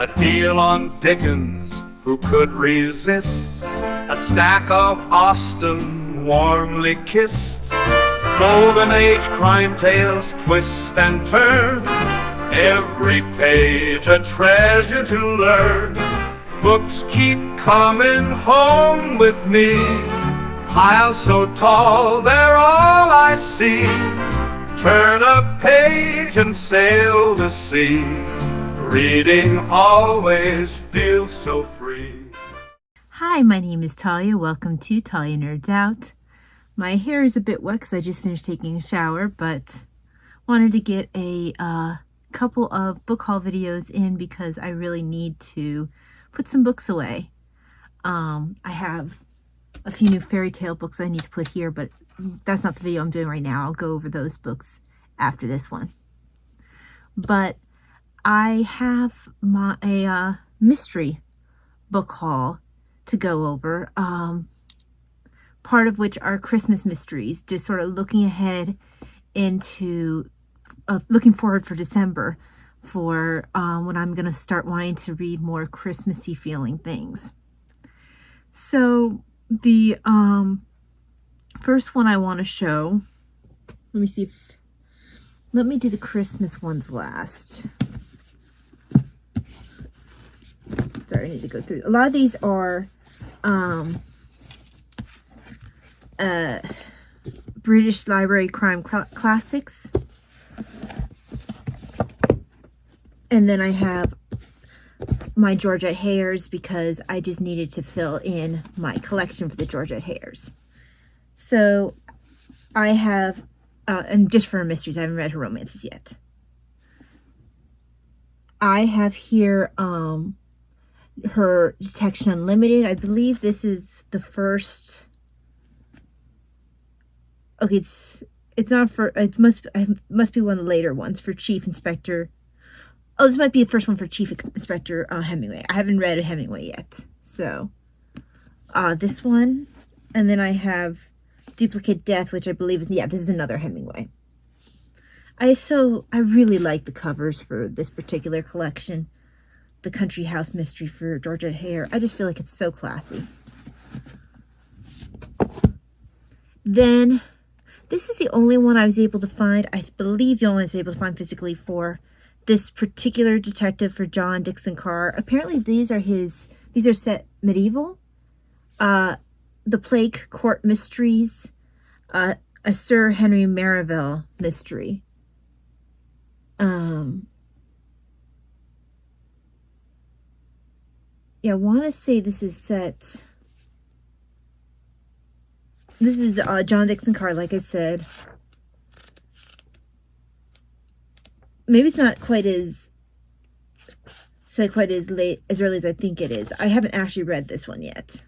A deal on Dickens, who could resist? A stack of Austen, warmly kissed. Golden Age crime tales twist and turn, every page a treasure to learn. Books keep coming home with me, piles so tall they're all I see. Turn a page and sail the sea, reading always feels so free. Hi, my name is Talia. Welcome to Talia Nerds Out. My hair is a bit wet because I just finished taking a shower, but wanted to get a couple of book haul videos in because I really need to put some books away. I have a few new fairy tale books I need to put here, but that's not the video I'm doing right now. I'll go over those books after this one. But I have a mystery book haul to go over, part of which are Christmas mysteries, just sort of looking ahead into, looking forward for December for when I'm going to start wanting to read more Christmassy feeling things. So the first one I want to show, let me do the Christmas ones last. Sorry, I need to go through. A lot of these are British Library crime classics. And then I have my Georgette Hayers because I just needed to fill in my collection for the Georgette Hayers. So I have, and just for her mysteries, I haven't read her romances yet. I have here her Detection Unlimited. I believe this is the first. Okay, it's not for. It must be one of the later ones for Chief Inspector. Oh, this might be the first one for Chief Inspector Hemingway. I haven't read Hemingway yet, so this one, and then I have Duplicate Death, which I believe is this is another Hemingway. I really like the covers for this particular collection. The Country House Mystery for Georgette Heyer. I just feel like it's so classy. Then, this is the only one I was able to find. I believe the only one I was able to find physically for this particular detective for John Dixon Carr. Apparently these are set medieval. The Plague Court Mysteries. A Sir Henry Merivale mystery. Yeah, I want to say this is set. This is John Dixon Carr, like I said. Maybe it's not quite as late, as early as I think it is. I haven't actually read this one yet.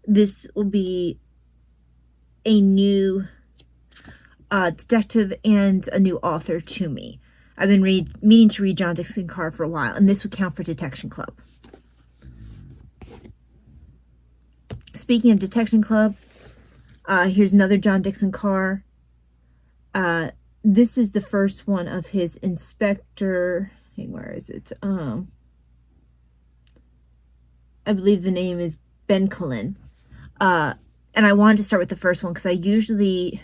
This will be a new detective and a new author to me. I've been meaning to read John Dixon Carr for a while, and this would count for Detection Club. Speaking of Detection Club, here's another John Dixon Carr. This is the first one of his Inspector. Hey, where is it? I believe the name is Ben Cullen. And I wanted to start with the first one because I usually,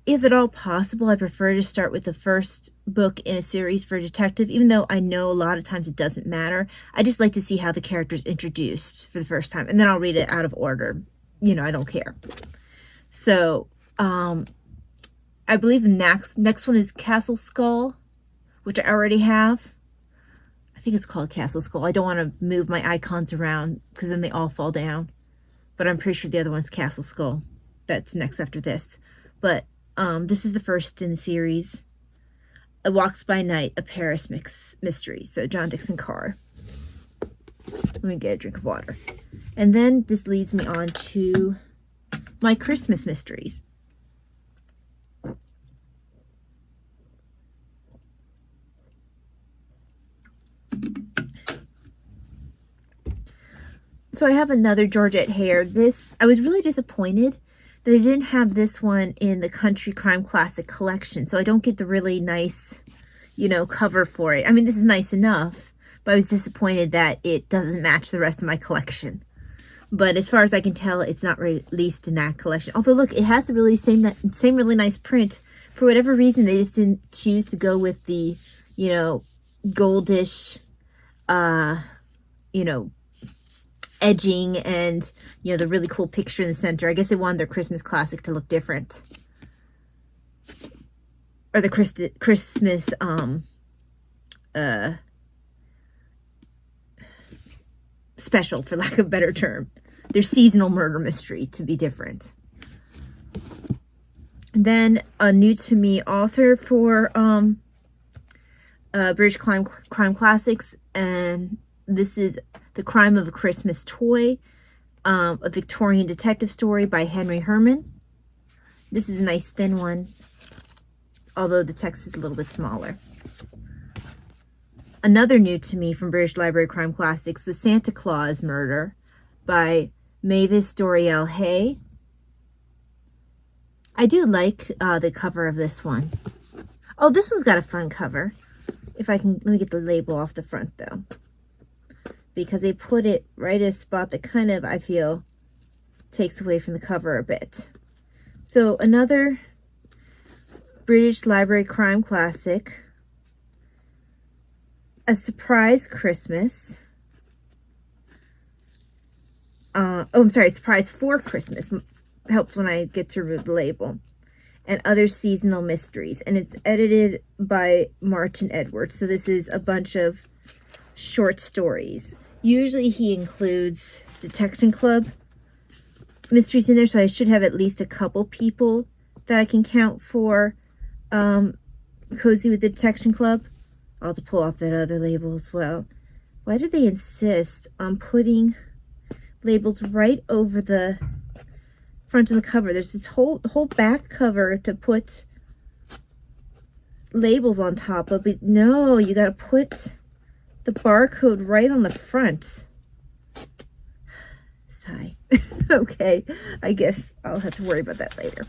if at all possible, I prefer to start with the first book in a series for a detective, even though I know a lot of times it doesn't matter. I just like to see how the character's introduced for the first time, and then I'll read it out of order. You know, I don't care. So, I believe the next one is Castle Skull, which I already have. I think it's called Castle Skull. I don't want to move my icons around because then they all fall down. But I'm pretty sure the other one's Castle Skull. That's next after this. But this is the first in the series. A Walks by Night, a Paris mystery. So John Dixon Carr. Let me get a drink of water. And then this leads me on to my Christmas mysteries. So I have another Georgette Heyer. I was really disappointed They didn't have this one in the Country Crime Classic collection, so I don't get the really nice, you know, cover for it. I mean, this is nice enough, but I was disappointed that it doesn't match the rest of my collection. But as far as I can tell, it's not released in that collection. Although, look, it has the really same really nice print. For whatever reason, they just didn't choose to go with the, you know, goldish, you know, edging and, you know, the really cool picture in the center. I guess they wanted their Christmas classic to look different. Or the Christmas, special, for lack of a better term. Their seasonal murder mystery to be different. Then a new to me author for British Crime Classics, and this is The Crime of a Christmas Toy, a Victorian detective story by Henry Herman. This is a nice thin one, although the text is a little bit smaller. Another new to me from British Library Crime Classics, The Santa Claus Murder by Mavis Doriel Hay. I do like the cover of this one. Oh, this one's got a fun cover. If I can, let me get the label off the front though. Because they put it right at a spot that kind of, I feel, takes away from the cover a bit. So another British Library Crime Classic, A Surprise Christmas. Surprise for Christmas. Helps when I get to read the label. And Other Seasonal Mysteries. And it's edited by Martin Edwards. So this is a bunch of short stories. Usually he includes Detection Club mysteries in there. So I should have at least a couple people that I can count for Cozy with the Detection Club. I'll have to pull off that other label as well. Why do they insist on putting labels right over the front of the cover? There's this whole back cover to put labels on top of, but no, you got to put the barcode right on the front. Sigh. Okay, I guess I'll have to worry about that later.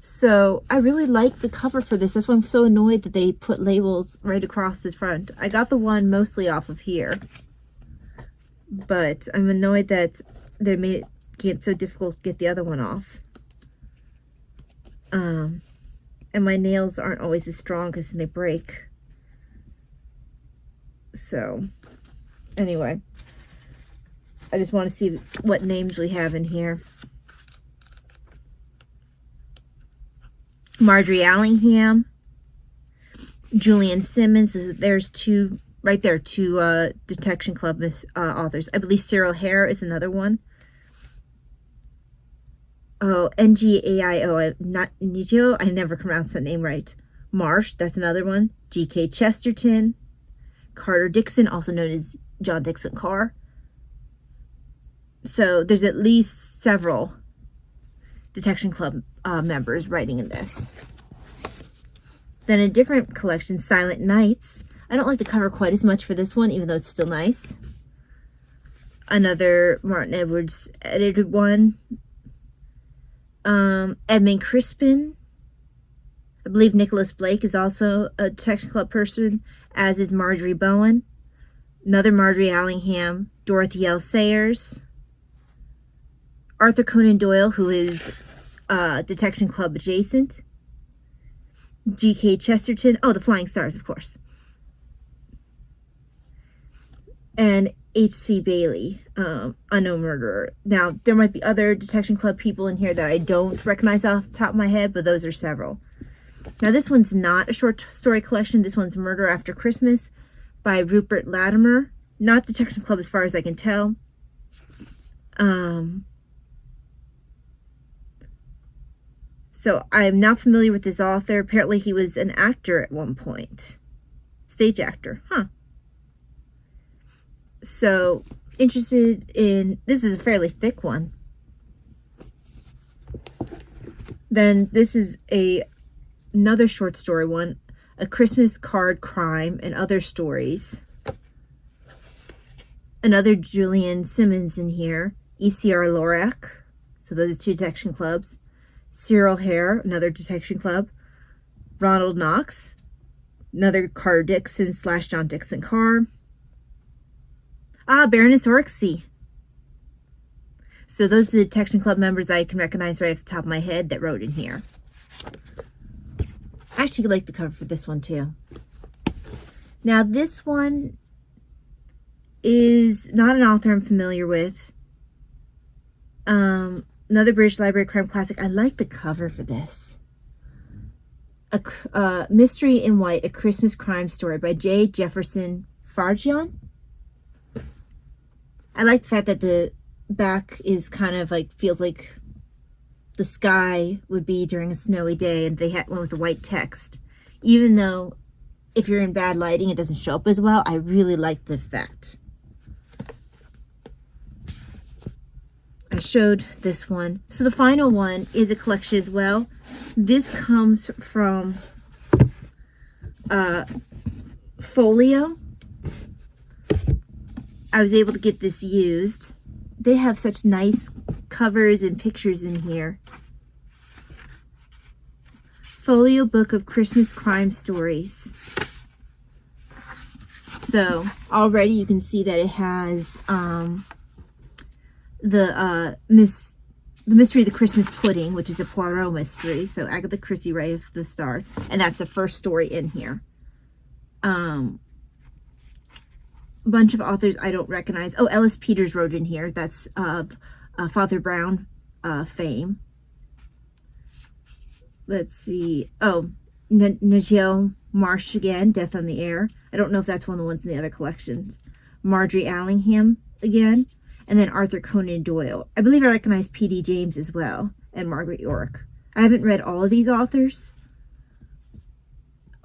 So I really like the cover for this. That's why I'm so annoyed that they put labels right across the front. I got the one mostly off of here, but I'm annoyed that they made it so difficult to get the other one off. And my nails aren't always as strong because they break. So anyway, I just want to see what names we have in here. Marjorie Allingham, Julian Simmons. There's two right there, two Detection Club authors. I believe Cyril Hare is another one. Oh, Ngaio, not Nigio. I never pronounced that name right. Marsh, that's another one. G.K. Chesterton, Carter Dixon, also known as John Dixon Carr. So there's at least several Detection Club members writing in this. Then a different collection, Silent Nights. I don't like the cover quite as much for this one, even though it's still nice. Another Martin Edwards edited one. Edmund Crispin. I believe Nicholas Blake is also a Detection Club person, as is Marjorie Bowen. Another Marjorie Allingham, Dorothy L. Sayers. Arthur Conan Doyle, who is Detection Club adjacent. G.K. Chesterton. Oh, the Flying Stars, of course. And H.C. Bailey, Unknown Murderer. Now, there might be other Detection Club people in here that I don't recognize off the top of my head, but those are several. Now, this one's not a short story collection. This one's Murder After Christmas by Rupert Latimer. Not Detection Club as far as I can tell. So I'm not familiar with this author. Apparently he was an actor at one point. Stage actor. Huh. So interested in... This is a fairly thick one. Then this is another short story one. A Christmas Card Crime and Other Stories. Another Julian Simmons in here. E.C.R. Lorac. So those are two Detection Clubs. Cyril Hare, another Detection Club. Ronald Knox, another Carter Dixon / John Dixon Carr. Ah, Baroness Orixie. So those are the Detection Club members that I can recognize right off the top of my head that wrote in here. I actually like the cover for this one too. Now this one is not an author I'm familiar with. Another British Library crime classic. I like the cover for this. A Mystery in White, A Christmas Crime Story by J. Jefferson Farjeon. I like the fact that the back is kind of like, feels like the sky would be during a snowy day, and they had one with the white text. Even though if you're in bad lighting it doesn't show up as well, I really like the effect. I showed this one. So the final one is a collection as well. This comes from Folio. I was able to get this used. They have such nice covers and pictures in here. Folio Book of Christmas Crime Stories. So already you can see that it has the Mystery of the Christmas Pudding, which is a Poirot mystery. So Agatha Christie right off the start. And that's the first story in here. Bunch of authors I don't recognize. Oh, Ellis Peters wrote in here. That's of Father Brown fame. Let's see. Oh, Nigel Marsh again, Death on the Air. I don't know if that's one of the ones in the other collections. Marjorie Allingham again. And then Arthur Conan Doyle. I believe I recognize P.D. James as well. And Margaret York. I haven't read all of these authors.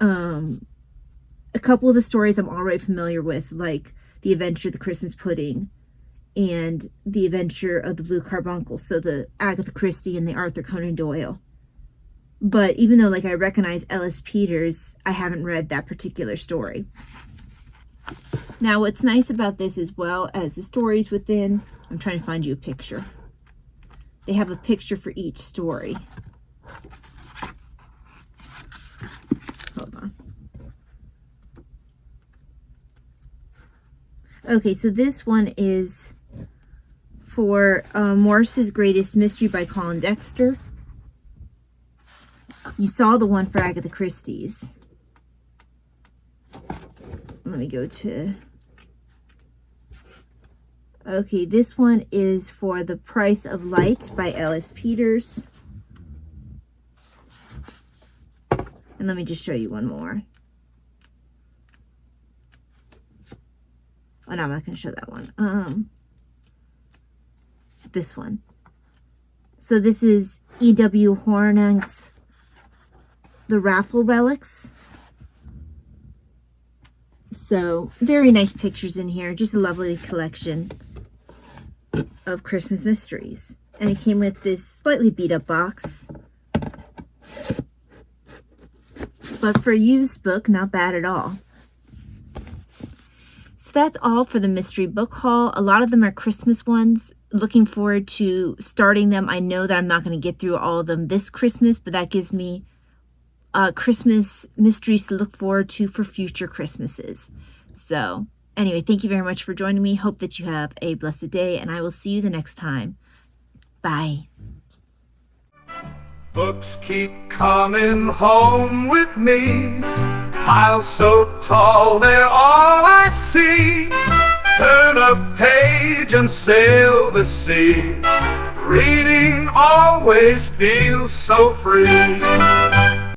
A couple of the stories I'm already familiar with, like The Adventure of the Christmas Pudding and The Adventure of the Blue Carbuncle. So the Agatha Christie and the Arthur Conan Doyle. But even though like I recognize Ellis Peters, I haven't read that particular story. Now what's nice about this as well as the stories within, I'm trying to find you a picture. They have a picture for each story. Hold on. Okay, so this one is for Morris's Greatest Mystery by Colin Dexter. You saw the one for Agatha Christie's. Let me go to... Okay, this one is for The Price of Light by Ellis Peters. And let me just show you one more. Oh, no, I'm not going to show that one. This one. So this is E.W. Hornung's The Raffle Relics. So, very nice pictures in here. Just a lovely collection of Christmas mysteries. And it came with this slightly beat up box. But for a used book, not bad at all. So that's all for the mystery book haul. A lot of them are Christmas ones. Looking forward to starting them. I know that I'm not going to get through all of them this Christmas, but that gives me Christmas mysteries to look forward to for future Christmases. So anyway, thank you very much for joining me. Hope that you have a blessed day, and I will see you the next time. Bye. Books keep coming home with me, piles so tall they're all I see. Turn a page and sail the sea. Reading always feels so free.